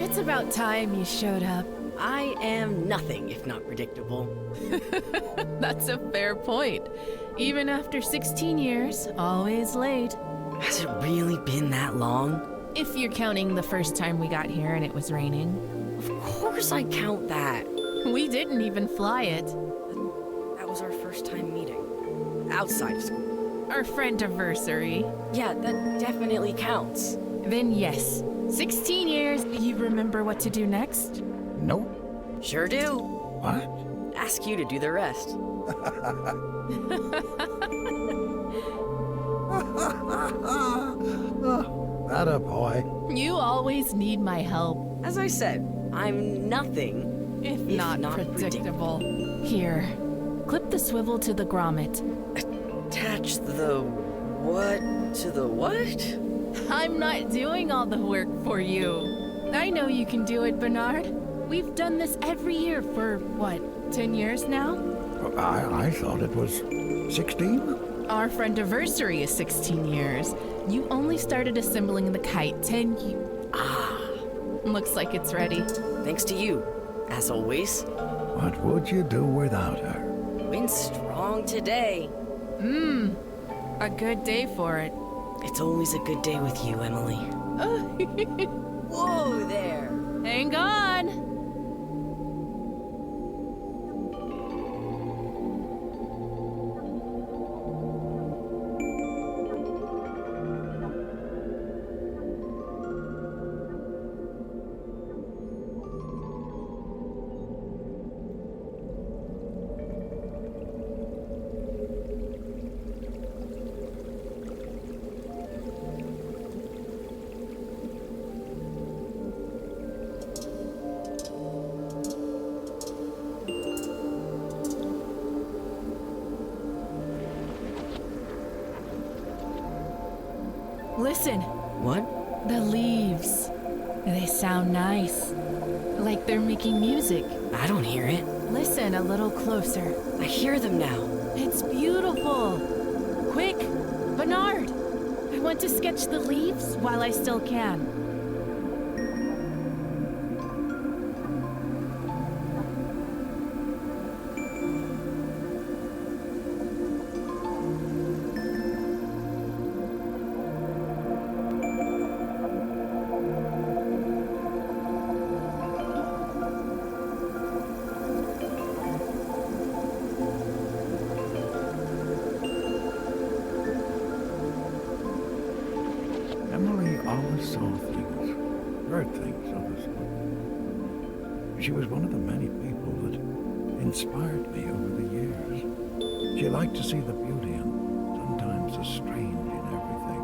It's about time you showed up. I am nothing if not predictable. That's a fair point. Even after 16 years, always late. Has it really been that long? If you're counting the first time we got here and it was raining. Of course I count that. We didn't even fly it. That was our first time meeting. Outside of school. Our friend-iversary. Yeah, that definitely counts. Then yes. 16 years, you remember what to do next? Nope. Sure do. What? Ask you to do the rest. Atta boy. You always need my help. As I said, I'm nothing If not predictable. Here, clip the swivel to the grommet. Attach the what to the what? I'm not doing all the work for you. I know you can do it, Bernard. We've done this every year for, what, 10 years now? I thought it was 16. Our friend-iversary is 16 years. You only started assembling the kite 10 years. Looks like it's ready. Thanks to you, as always. What would you do without her? Win strong today. A good day for it. It's always a good day with you, Emily. Whoa there! Hang on! Listen, What? the leaves. They sound nice. Like they're making music. I don't hear it. Listen a little closer. I hear them now. It's beautiful. Quick, Bernard. I want to sketch the leaves while I still can. Emily always saw things, heard things others wouldn't. She was one of the many people that inspired me over the years. She liked to see the beauty and sometimes the strange in everything.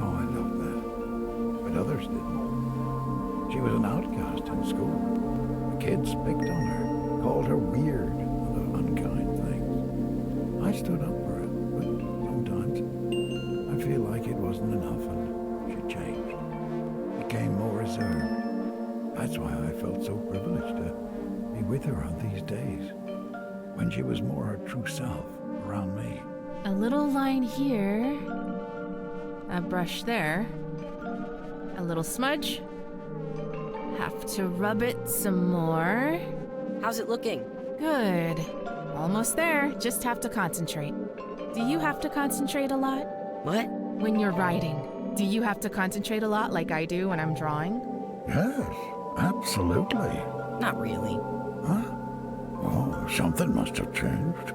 Oh, I love that. But others didn't. She was an outcast in school. The kids picked on her, called her weird, other unkind things. I stood up for her, but sometimes I feel like it wasn't enough and she changed. Became more reserved. That's why I felt so privileged to be with her on these days. When she was more her true self around me. A little line here. A brush there. A little smudge. Have to rub it some more. How's it looking? Good. Almost there. Just have to concentrate. Do you have to concentrate a lot? What? When you're writing, do you have to concentrate a lot like I do when I'm drawing? Yes, absolutely. Not really. Huh? Oh, something must have changed.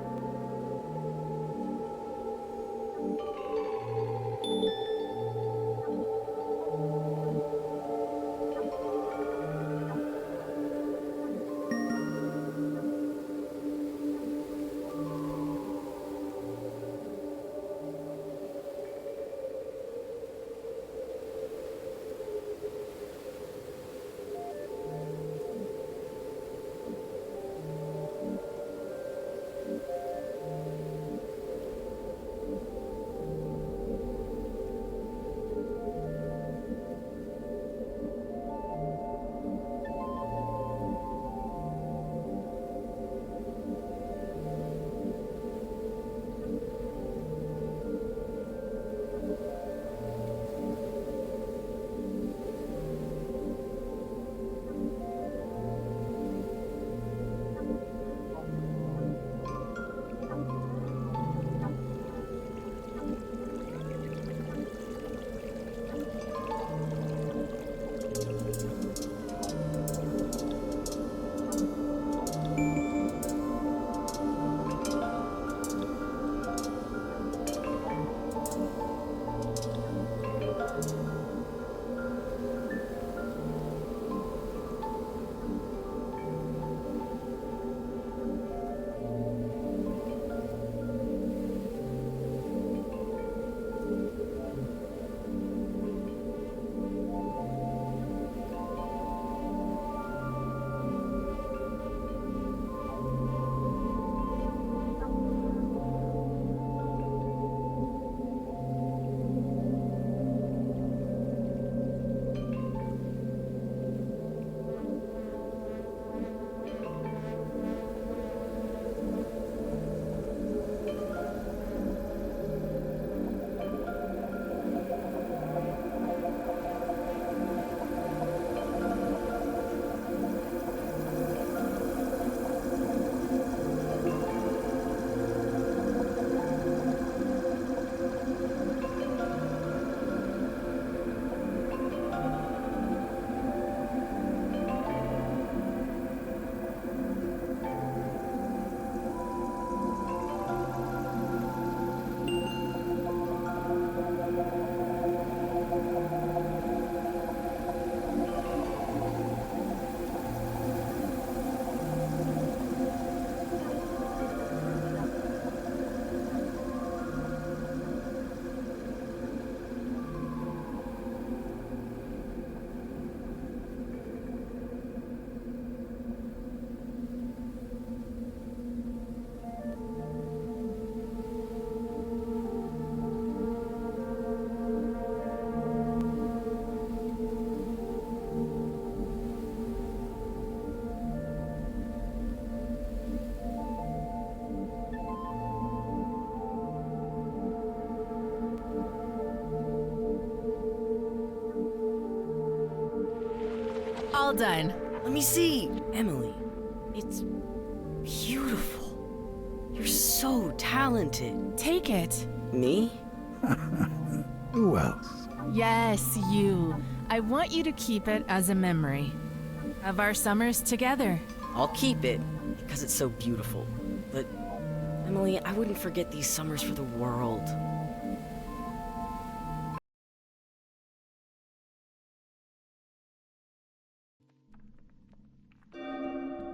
all done. Let me see. Emily, it's beautiful. You're so talented. Take it. Me? Who else? Yes, you. I want you to keep it as a memory of our summers together. I'll keep it because it's so beautiful. But, Emily, I wouldn't forget these summers for the world.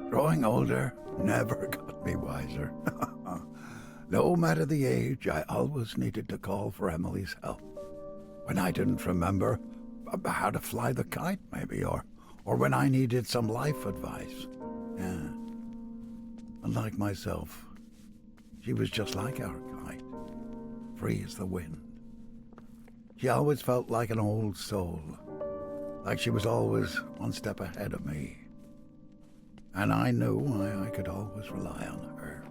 Growing older never got me wiser. No matter the age, I always needed to call for Emily's help. When I didn't remember how to fly the kite, maybe, or when I needed some life advice. Yeah. Unlike myself, she was just like our kite, free as the wind. She always felt like an old soul, like she was always one step ahead of me. And I knew I could always rely on her.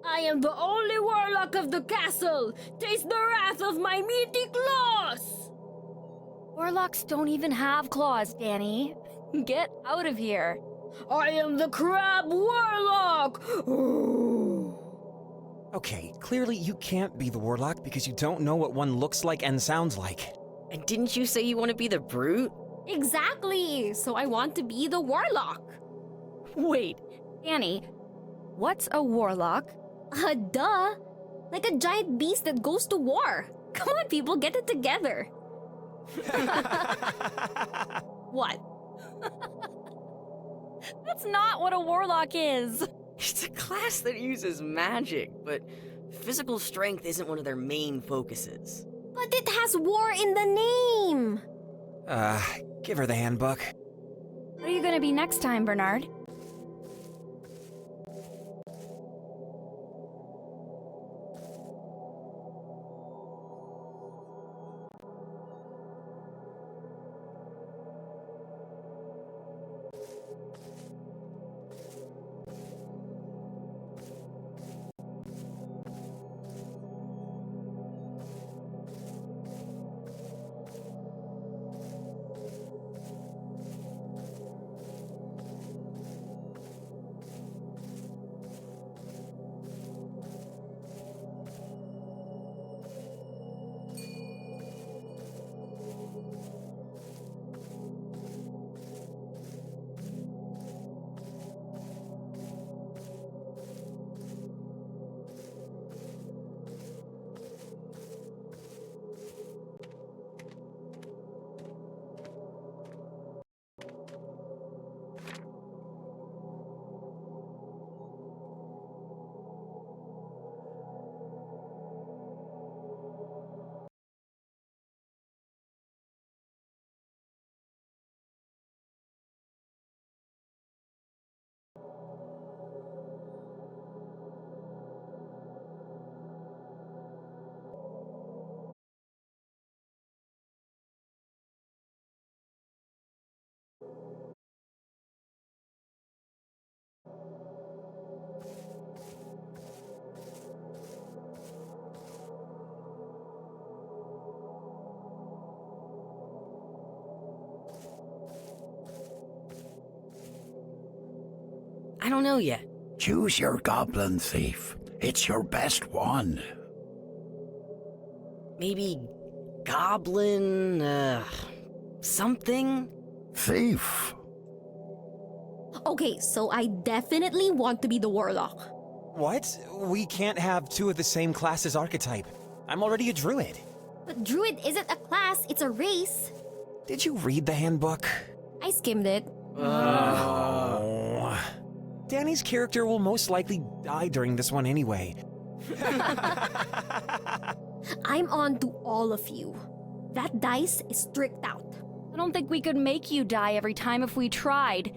I am the only warlock of the castle! Taste the wrath of my meaty claws! Warlocks don't even have claws, Danny. Get out of here. I am the crab warlock! Okay, clearly you can't be the warlock because you don't know what one looks like and sounds like. And didn't you say you want to be the brute? Exactly! So I want to be the warlock. Wait, Danny, what's a warlock? Duh! Like a giant beast that goes to war. Come on, people, get it together. What? That's not what a warlock is. It's a class that uses magic, but physical strength isn't one of their main focuses. But it has war in the name! Give her the handbook. What are you gonna be next time, Bernard? I don't know yet. Choose your goblin thief. It's your best one. Maybe goblin, something? Thief. Okay, so I definitely want to be the warlock. What? We can't have two of the same class as archetype. I'm already a druid. But druid isn't a class, it's a race. Did you read the handbook? I skimmed it. Oh. Danny's character will most likely die during this one anyway. I'm on to all of you. That dice is tricked out. I don't think we could make you die every time if we tried.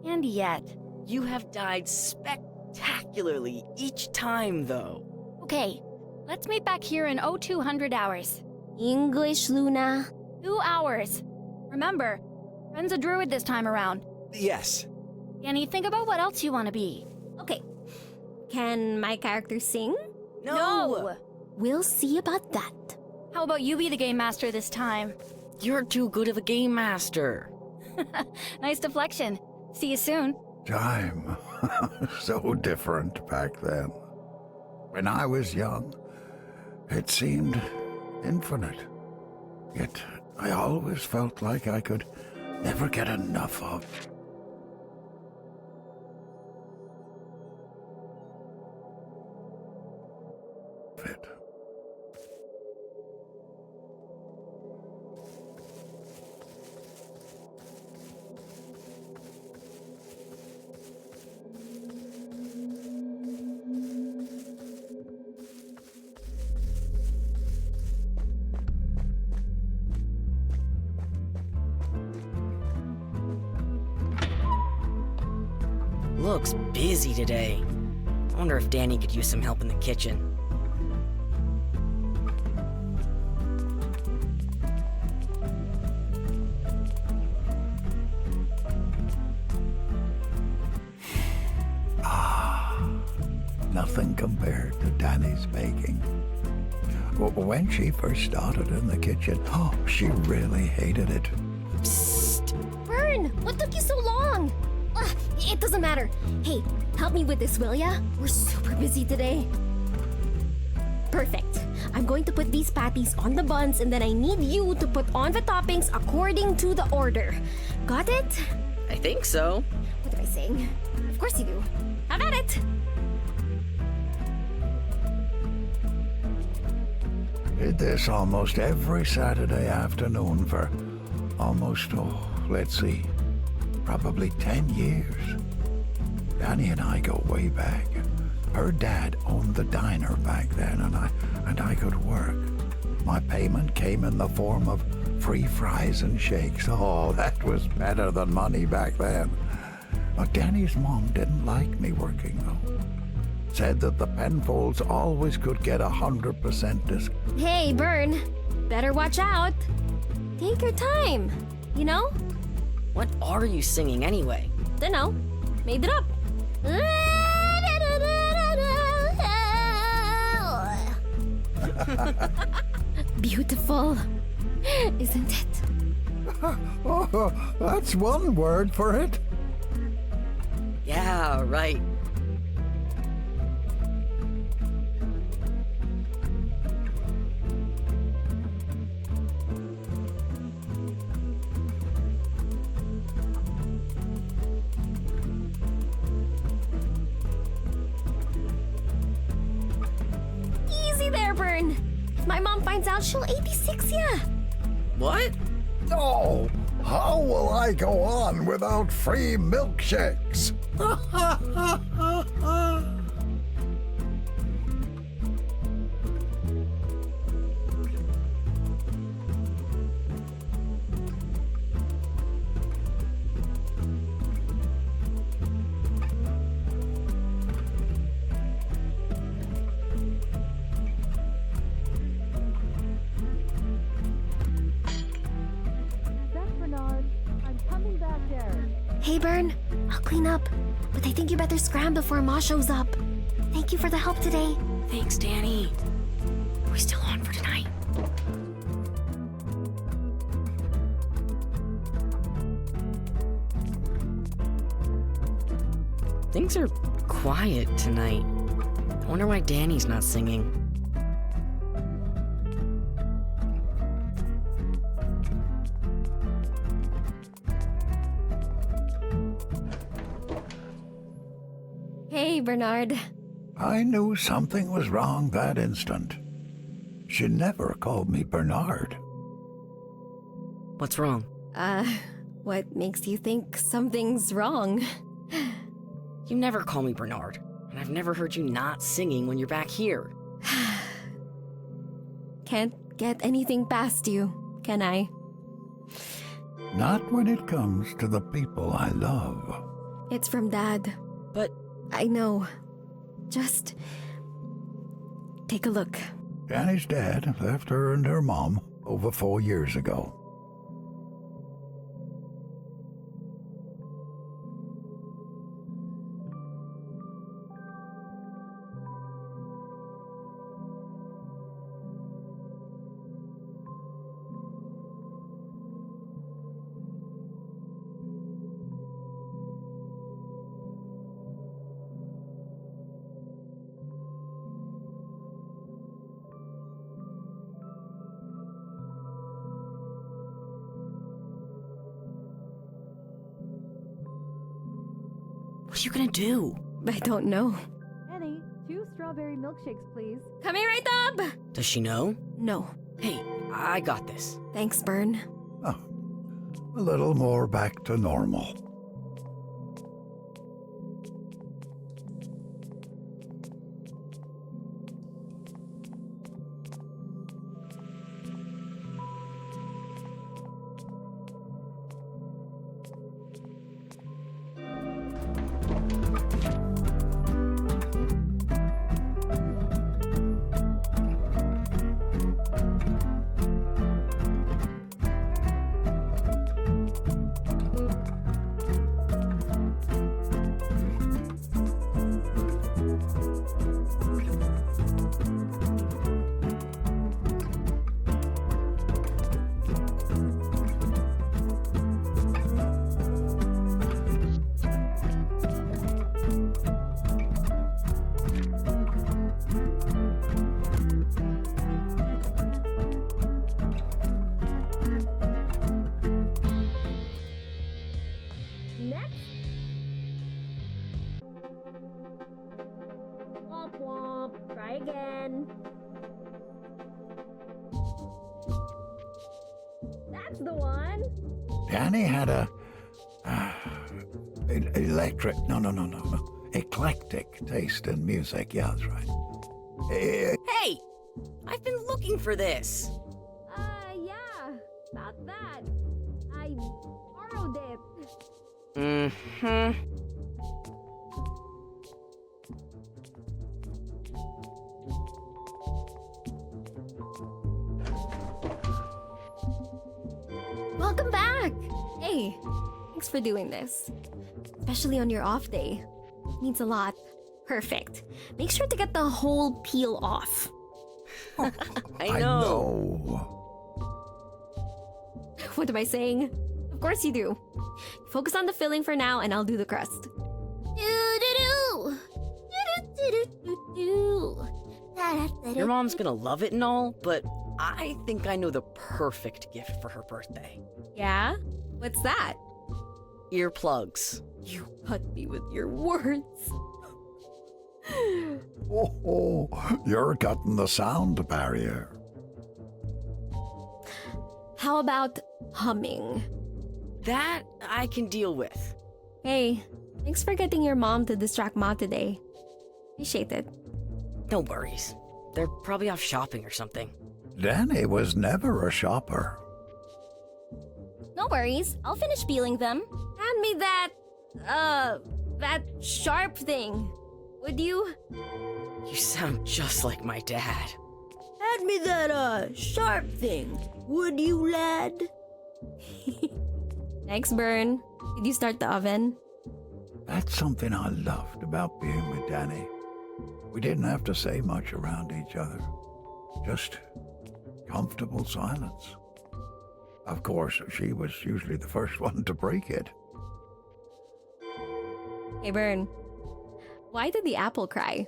And yet. You have died spectacularly each time, though. Okay, let's meet back here in 0200 hours. English, Luna. 2 hours. Remember, Friend's a druid this time around. Yes. Danny, think about what else you want to be. Okay. Can my character sing? No! We'll see about that. How about you be the game master this time? You're too good of a game master. Nice deflection. See you soon. Time. So different back then. When I was young, it seemed infinite. Yet I always felt like I could never get enough of it. Looks busy today. I wonder if Danny could use some help in the kitchen. Nothing compared to Danny's baking. When she first started in the kitchen, she really hated it. Psst. Vern, what took you so long? It doesn't matter. Hey, help me with this, will ya? We're super busy today. Perfect. I'm going to put these patties on the buns and then I need you to put on the toppings according to the order. Got it? I think so. What am I saying? Of course you do. Have at it! Did this almost every Saturday afternoon for almost, let's see, probably 10 years. Danny and I go way back. Her dad owned the diner back then, and I could work. My payment came in the form of free fries and shakes. Oh, that was better than money back then. But Danny's mom didn't like me working, though. Said that the Penfolds always could get 100% discount. Hey, Vern. Better watch out. Take your time. You know? What are you singing anyway? Dunno. Made it up. Beautiful, isn't it? Oh, that's one word for it. Yeah, right. Easy there, Vern. If my mom finds out, she'll 86 ya. What? Oh, how will I go on without free milkshakes? Hey, Vern. I'll clean up. But I think you better scram before Ma shows up. Thank you for the help today. Thanks, Danny. Are we still on for tonight? Things are quiet tonight. I wonder why Danny's not singing. Hey, Bernard. I knew something was wrong that instant. She never called me Bernard. What's wrong? What makes you think something's wrong? You never call me Bernard, and I've never heard you not singing when you're back here. Can't get anything past you, can I? Not when it comes to the people I love. It's from Dad. But I know. Just take a look. Danny's dad left her and her mom over 4 years ago. what are you gonna do? I don't know. Annie, 2 strawberry milkshakes, please. Coming right up! Does she know? No. Hey, I got this. Thanks, Bern. Oh, a little more back to normal. Next. Womp womp. Try again. That's the one. Danny had a eclectic taste in music. Yeah, that's right. Hey! I've been looking for this. Yeah. About that. I borrowed it. Mm-hmm. Welcome back. Hey, thanks for doing this. Especially on your off day. Means a lot. Perfect. Make sure to get the whole peel off. I know. What am I saying? Of course you do. Focus on the filling for now and I'll do the crust. Your mom's gonna love it and all, but I think I know the perfect gift for her birthday. Yeah? What's that? Earplugs. You cut me with your words. Oh, you're cutting the sound barrier. How about humming? That I can deal with. Hey, thanks for getting your mom to distract Ma today. Appreciate it. No worries. They're probably off shopping or something. Danny was never a shopper. No worries. I'll finish peeling them. Hand me that sharp thing. Would you? You sound just like my dad. Hand me that, sharp thing. Would you, lad? Thanks, Bern. Did you start the oven? That's something I loved about being with Danny. We didn't have to say much around each other. Just comfortable silence. Of course, she was usually the first one to break it. Hey, Bern. Why did the apple cry?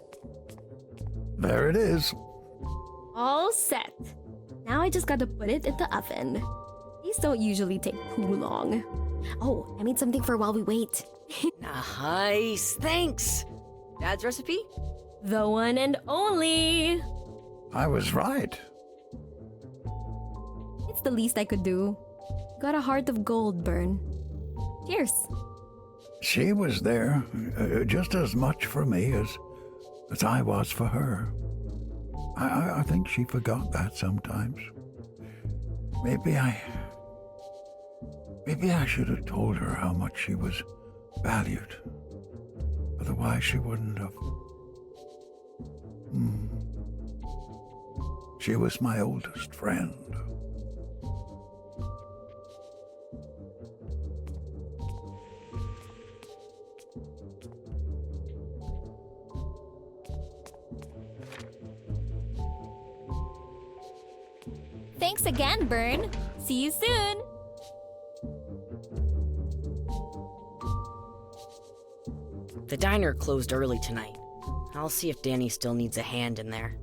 There it is. All set. Now I just gotta put it in the oven. These don't usually take too long. Oh, I made something for while we wait. Nice, thanks. Dad's recipe? The one and only. I was right. It's the least I could do. Got a heart of gold, Bern. Cheers. She was there just as much for me as I was for her. I think she forgot that sometimes. Maybe I should have told her how much she was valued. Otherwise, she wouldn't have. She was my oldest friend. Thanks again, Bern. See you soon. The diner closed early tonight. I'll see if Danny still needs a hand in there.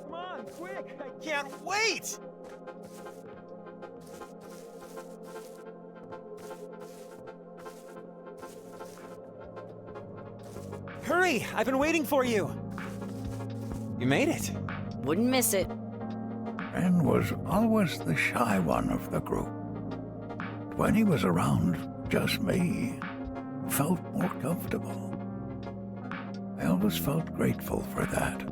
Come on, quick! I can't wait! Hurry! I've been waiting for you! You made it. Wouldn't miss it. Ben was always the shy one of the group. When he was around just me, he felt more comfortable. I always felt grateful for that.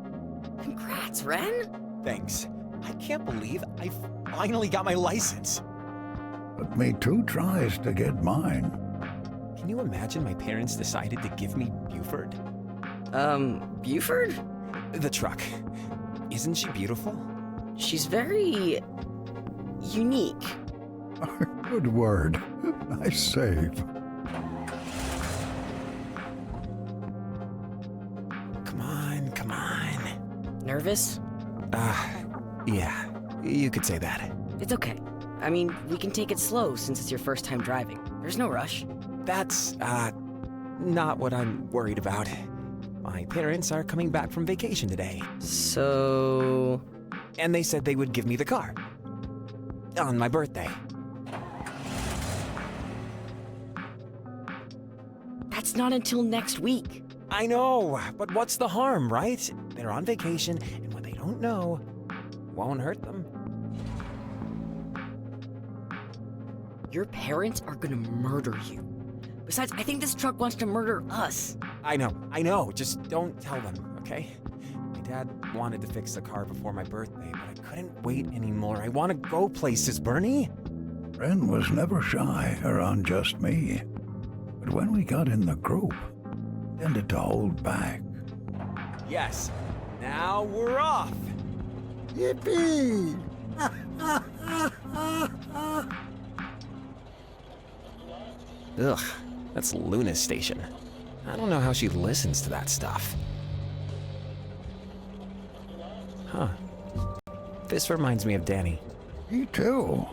Congrats, Ren! Thanks. I can't believe I finally got my license. Took me 2 tries to get mine. Can you imagine my parents decided to give me Buford? Buford? The truck. Isn't she beautiful? She's very... unique. Good word. Nice save. Come on, come on. Nervous? Yeah, you could say that. It's okay. I mean, we can take it slow since it's your first time driving. There's no rush. That's, not what I'm worried about. My parents are coming back from vacation today. So... And they said they would give me the car. On my birthday. That's not until next week. I know, but what's the harm, right? They're on vacation, and what they don't know won't hurt them. Your parents are gonna murder you. Besides, I think this truck wants to murder us. I know, just don't tell them, okay? My dad wanted to fix the car before my birthday, but I couldn't wait anymore. I want to go places, Bernie. Ren was never shy around just me. But when we got in the group, he tended to hold back. Yes, now we're off. Yippee! Ugh, that's Luna's station. I don't know how she listens to that stuff. Huh. This reminds me of Danny. Me too.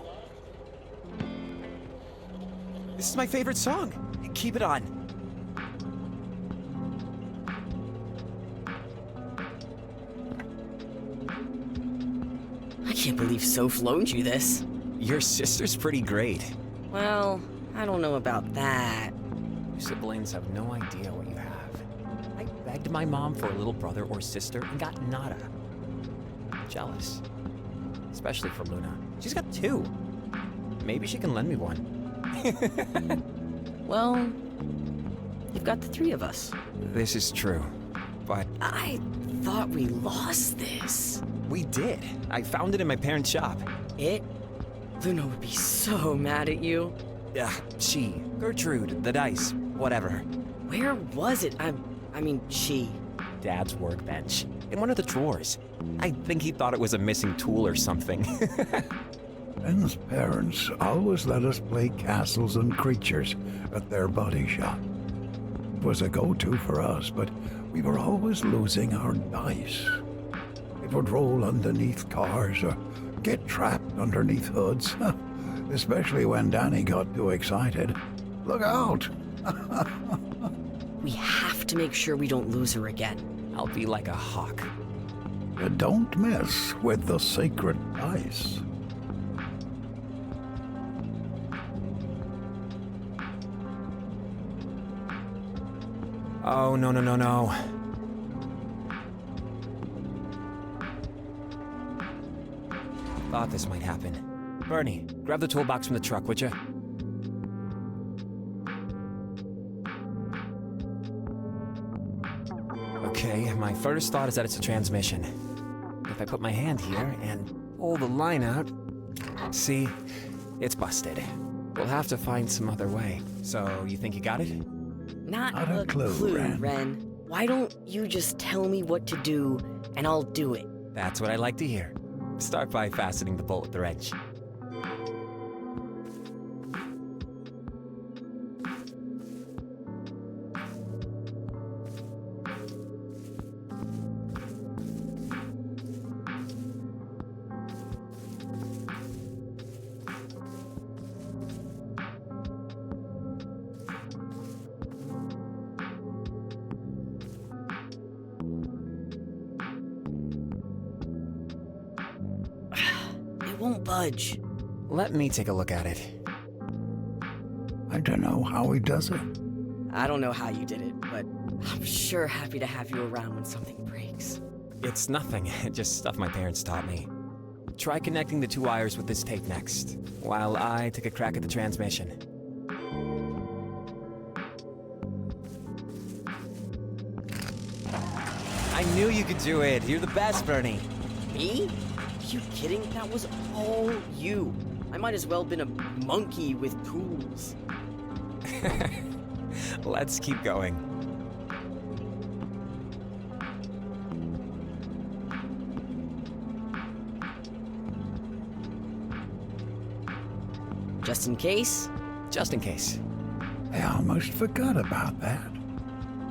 This is my favorite song. Keep it on. I can't believe Soph loaned you this. Your sister's pretty great. Well, I don't know about that. Your siblings have no idea what you have. I begged my mom for a little brother or sister and got nada. jealous. Especially for Luna. She's got 2. Maybe she can lend me one. Well, you've got the 3 of us. This is true. But I thought we lost this. we did. I found it in my parents' shop. It? Luna would be so mad at you. She, Gertrude, the dice, whatever. Where was it? I mean, she. Dad's workbench. In one of the drawers. I think he thought it was a missing tool or something. Ben's parents always let us play castles and creatures at their body shop. It was a go-to for us, but we were always losing our dice. It would roll underneath cars or get trapped underneath hoods, especially when Danny got too excited. Look out! We have to make sure we don't lose her again. I'll be like a hawk. You don't mess with the sacred dice. Oh, no, no, no, no. Thought this might happen. Bernie, grab the toolbox from the truck, would you? Okay, my first thought is that it's a transmission. If I put my hand here and pull the line out, see, it's busted. We'll have to find some other way. So, you think you got it? Not Not a a clue, clue, Ren. Ren. Why don't you just tell me what to do, and I'll do it? That's what I like to hear. Start by fastening the bolt with the wrench. It won't budge. Let me take a look at it. I don't know how he does it. I don't know how you did it, but I'm sure happy to have you around when something breaks. It's nothing, just stuff my parents taught me. Try connecting the 2 wires with this tape next, while I take a crack at the transmission. I knew you could do it. You're the best, Bernie. Me? Are you kidding? That was all you. I might as well been a monkey with tools. Let's keep going. Just in case? Just in case. I almost forgot about that.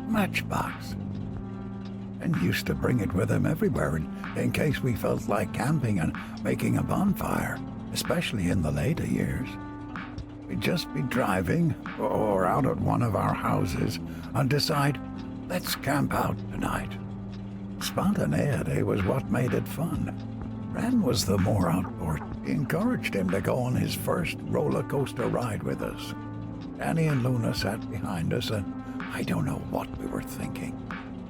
Matchbox. And used to bring it with him everywhere in case we felt like camping and making a bonfire, especially in the later years. We'd just be driving or out at one of our houses and decide, let's camp out tonight. Spontaneity was what made it fun. Ren was the more outdoor. We encouraged him to go on his first roller coaster ride with us. Danny and Luna sat behind us, and I don't know what we were thinking.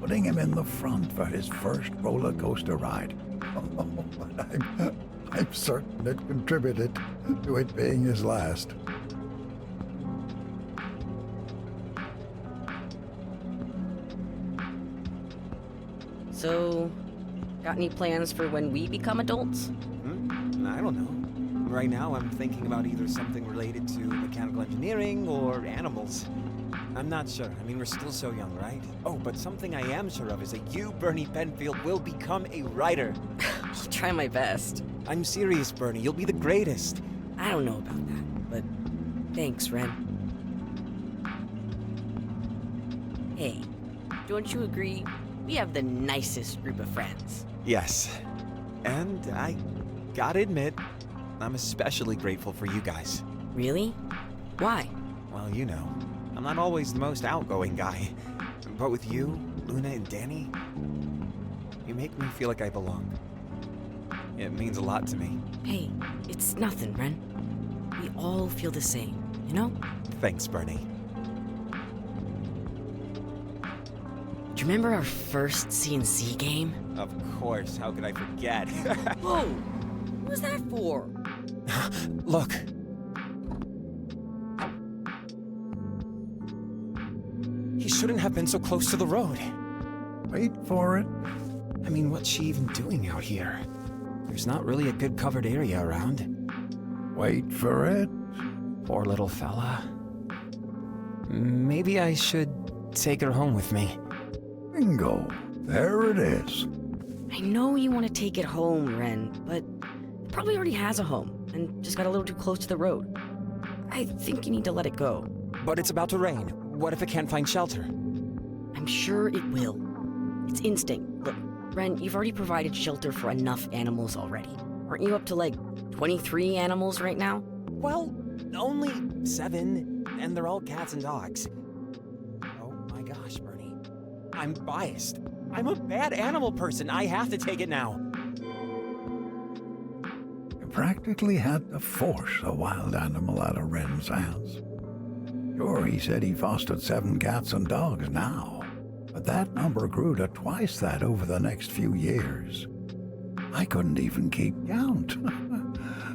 Putting him in the front for his first roller coaster ride. But I'm certain it contributed to it being his last. So, got any plans for when we become adults? I don't know. Right now, I'm thinking about either something related to mechanical engineering or animals. I'm not sure. I mean, we're still so young, right? Oh, but something I am sure of is that you, Bernie Penfield, will become a writer. I'll try my best. I'm serious, Bernie. You'll be the greatest. I don't know about that, but thanks, Ren. Hey, don't you agree? We have the nicest group of friends. Yes. And I gotta admit, I'm especially grateful for you guys. Really? Why? Well, you know, I'm not always the most outgoing guy. But with you, Luna, and Danny, you make me feel like I belong. It means a lot to me. Hey, it's nothing, Ren. We all feel the same, you know? Thanks, Bernie. You Remember our first CNC game? Of course, how could I forget? Whoa! What was that for? Look. He shouldn't have been so close to the road. Wait for it. I mean, what's she even doing out here? There's not really a good covered area around. Wait for it. Poor little fella. Maybe I should take her home with me. Bingo. There it is. I know you want to take it home, Ren, but it probably already has a home and just got a little too close to the road. I think you need to let it go. But it's about to rain. What if it can't find shelter? I'm sure it will. It's instinct. Look, Ren, you've already provided shelter for enough animals already. Aren't you up to like 23 animals right now? Well, only 7, and they're all cats and dogs. Oh my gosh, Bernie. I'm biased. I'm a bad animal person. I have to take it now. You practically had to force a wild animal out of Ren's hands. Sure, he said he fostered 7 cats and dogs now, but that number grew to twice that over the next few years. I couldn't even keep count.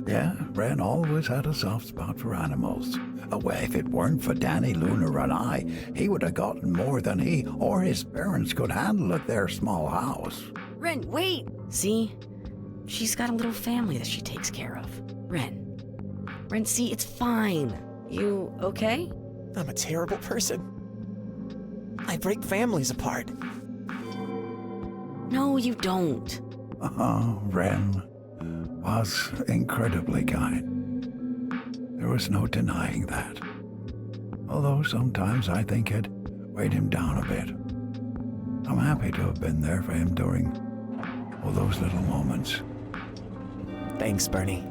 Yeah, Ren always had a soft spot for animals. Well, if it weren't for Danny, Luna, and I, he would have gotten more than he or his parents could handle at their small house. Ren, wait! See? She's got a little family that she takes care of. Ren, see, it's fine. You okay? I'm a terrible person. I break families apart. No, you don't. Ren was incredibly kind. There was no denying that. Although sometimes I think it weighed him down a bit. I'm happy to have been there for him during all those little moments. Thanks, Bernie.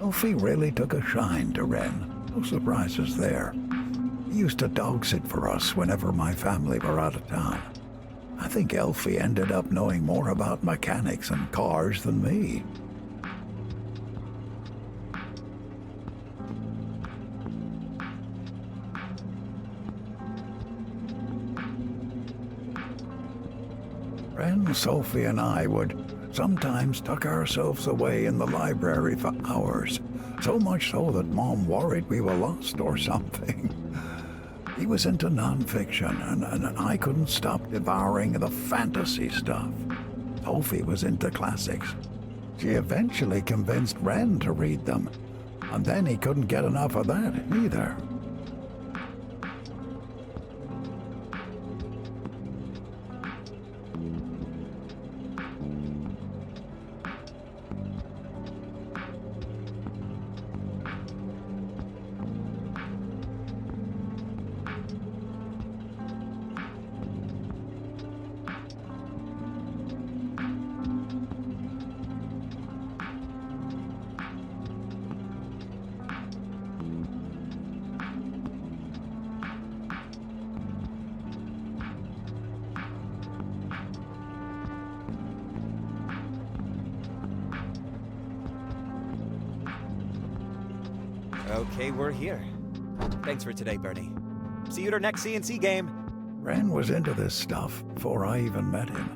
Sophie really took a shine to Ren. No surprises there. He used to dog sit for us whenever my family were out of town. I think Elfie ended up knowing more about mechanics and cars than me. Ren, Sophie, and I would sometimes tuck ourselves away in the library for hours, so much so that Mom worried we were lost or something. He was into nonfiction, and I couldn't stop devouring the fantasy stuff. Sophie was into classics. She eventually convinced Ren to read them, and then he couldn't get enough of that either. Okay, we're here. Thanks for today, Bernie. See you at our next CNC game. Ren was into this stuff before I even met him.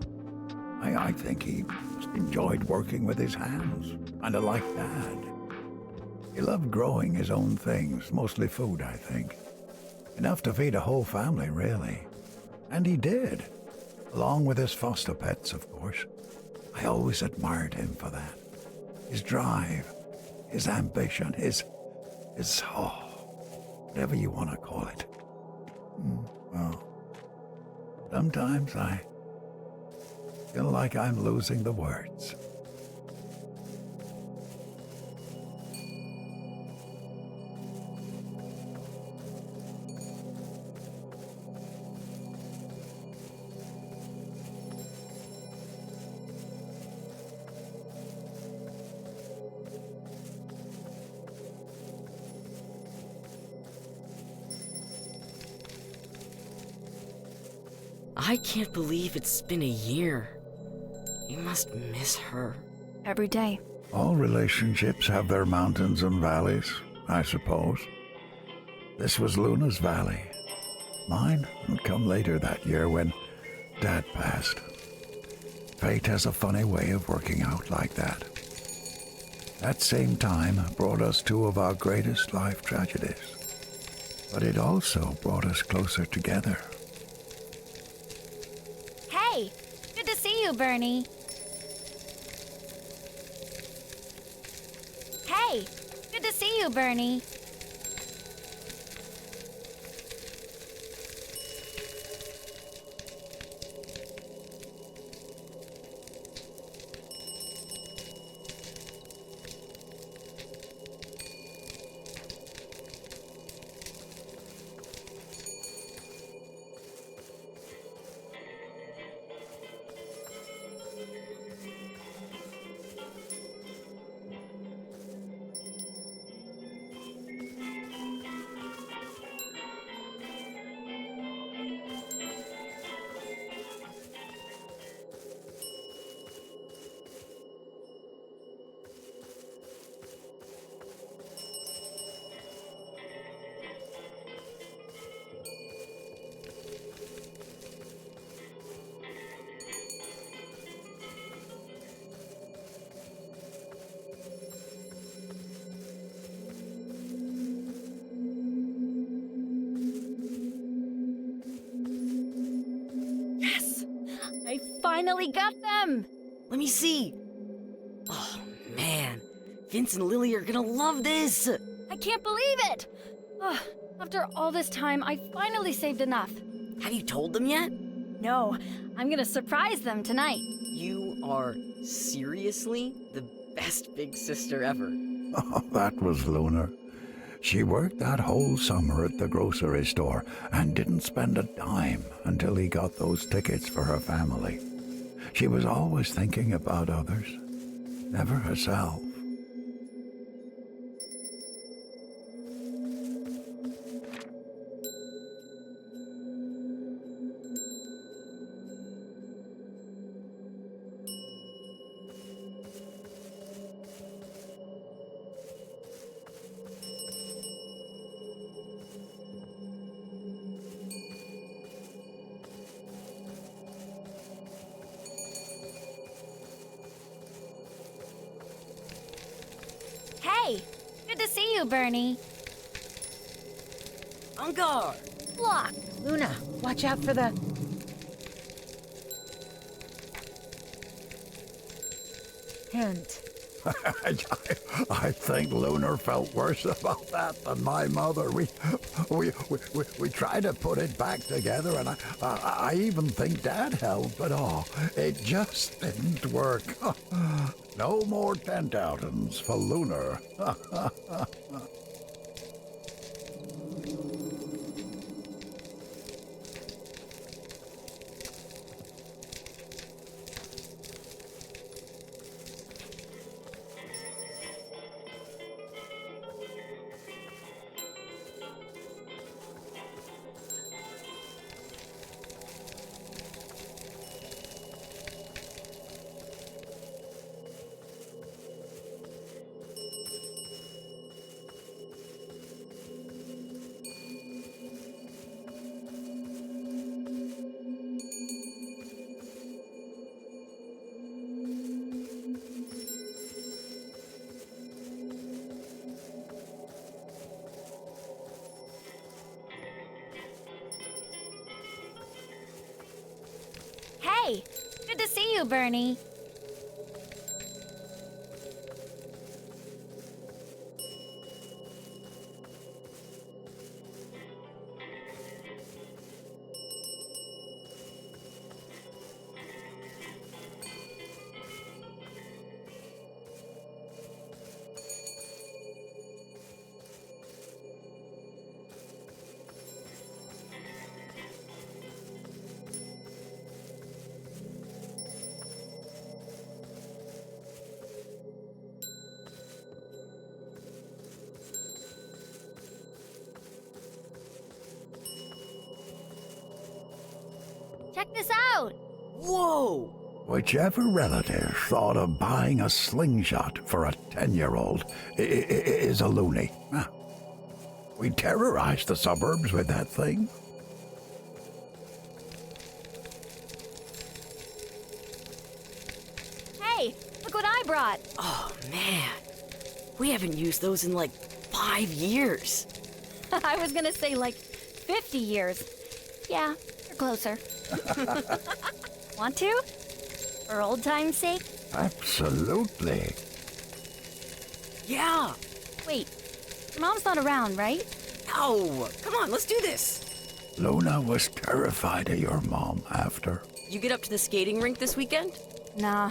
I think he just enjoyed working with his hands, kind of like Dad. He loved growing his own things, mostly food, I think. Enough to feed a whole family, really. And he did, along with his foster pets, of course. I always admired him for that. his drive, his ambition, whatever you want to call it. Well, sometimes I feel like I'm losing the words. I can't believe it's been a year. You must miss her. Every day. All relationships have their mountains and valleys, I suppose. This was Luna's valley. Mine would come later that year when Dad passed. Fate has a funny way of working out like that. That same time brought us two of our greatest life tragedies. But it also brought us closer together. Hey, good to see you, Bernie. Hey, good to see you, Bernie. I finally got them! Let me see. Oh, man. Vince and Lily are gonna love this. I can't believe it! Ugh, after all this time, I finally saved enough. Have you told them yet? No, I'm gonna surprise them tonight. You are seriously the best big sister ever. Oh, that was Luna. She worked that whole summer at the grocery store and didn't spend a dime until he got those tickets for her family. She was always thinking about others, never herself. Hey, good to see you, Bernie. On guard! Look, Luna, watch out for the... Hint. I think Lunar felt worse about that than my mother. We tried to put it back together, and I even think Dad helped, but it just didn't work. No more tent outings for Lunar. hey, good to see you, Bernie. Check this out. Whoa! Whichever relative thought of buying a slingshot for a 10-year-old is a loony. Huh. We terrorized the suburbs with that thing. Hey, look what I brought. Oh, man. We haven't used those in like 5 years. I was gonna say like 50 years. Yeah, you're closer. Want to? For old time's sake? Absolutely. Yeah. Wait, your mom's not around, right? No. Come on, let's do this. Luna was terrified of your mom after. You get up to the skating rink this weekend? Nah,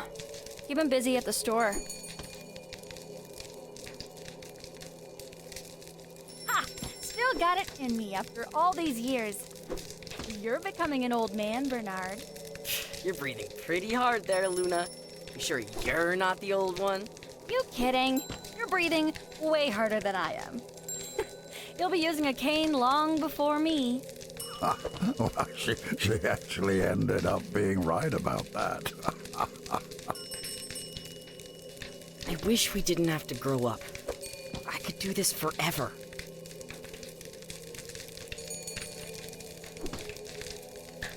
keep him busy at the store. Ha! Still got it in me after all these years. You're becoming an old man, Bernard. You're breathing pretty hard there, Luna. You sure you're not the old one? You kidding? You're breathing way harder than I am. You'll be using a cane long before me. Well, she actually ended up being right about that. I wish we didn't have to grow up. I could do this forever.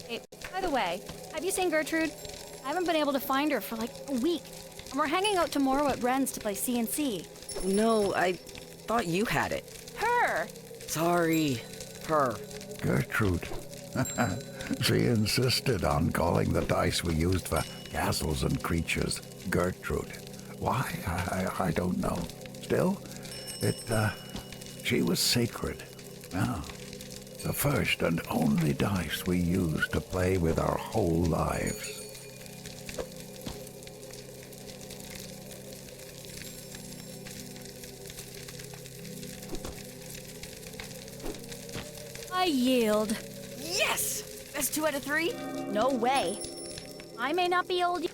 Hey, by the way, have you seen Gertrude? I haven't been able to find her for like a week. And we're hanging out tomorrow at Ren's to play C&C. No, I thought you had it. Her! Sorry. Her. Gertrude. She insisted on calling the dice we used for castles and creatures Gertrude. Why? I don't know. Still, she was sacred. Now, the first and only dice we used to play with our whole lives. I yield. Yes! Best 2 out of 3? No way. I may not be old.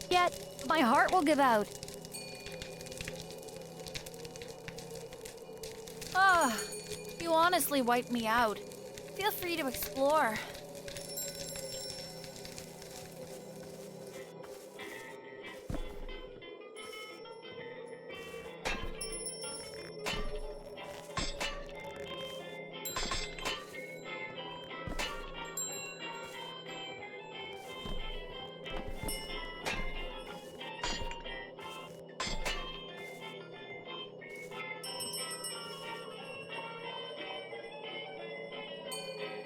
Yet, my heart will give out. Ah, you honestly wiped me out. Feel free to explore.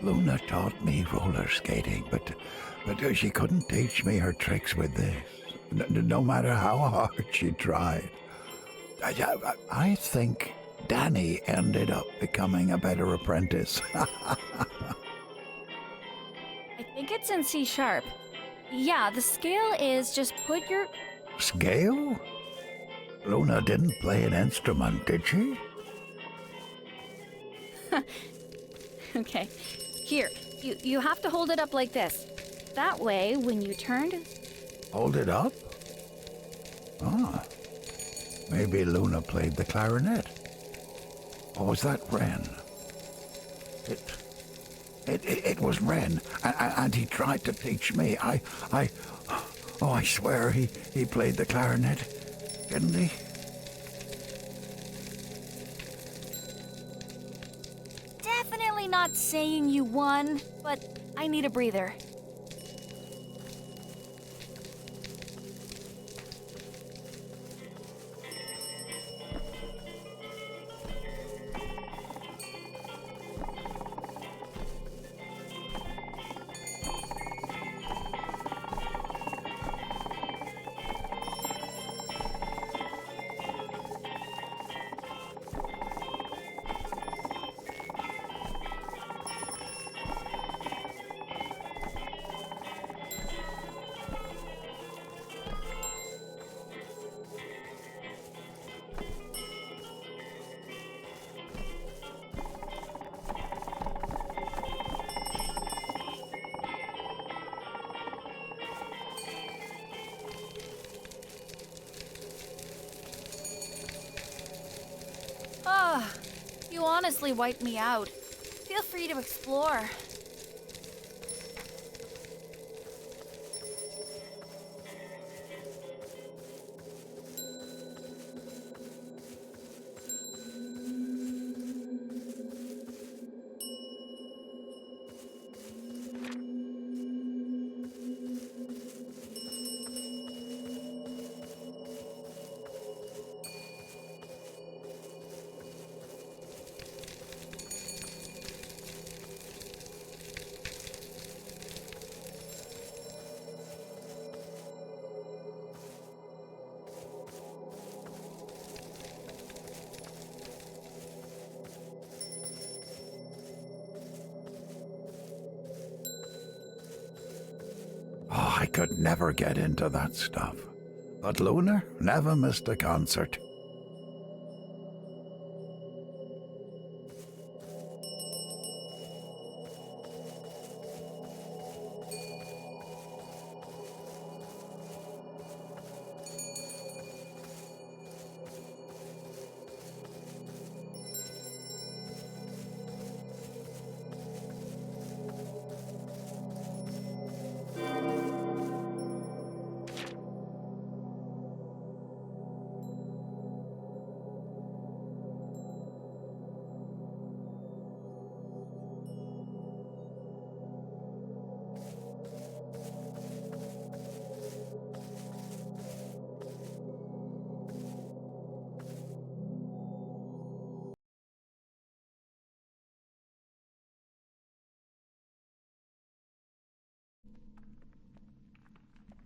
Luna taught me roller skating, but she couldn't teach me her tricks with this, no matter how hard she tried. I think Danny ended up becoming a better apprentice. I think it's in C sharp. Yeah, the scale is just put your... Scale? Luna didn't play an instrument, did she? Okay. Here, you have to hold it up like this. That way, when you turned... Hold it up? Ah. Maybe Luna played the clarinet. Or was that Ren? It was Ren, and he tried to teach me. I swear he played the clarinet, didn't he? Definitely not saying you won, but I need a breather. You honestly wiped me out. Feel free to explore. Oh, I could never get into that stuff. But Luna never missed a concert.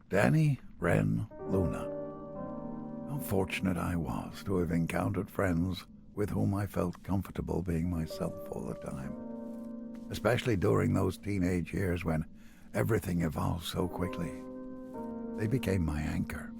Danny, Ren, Luna. How fortunate I was to have encountered friends with whom I felt comfortable being myself all the time. Especially during those teenage years when everything evolved so quickly. They became my anchor,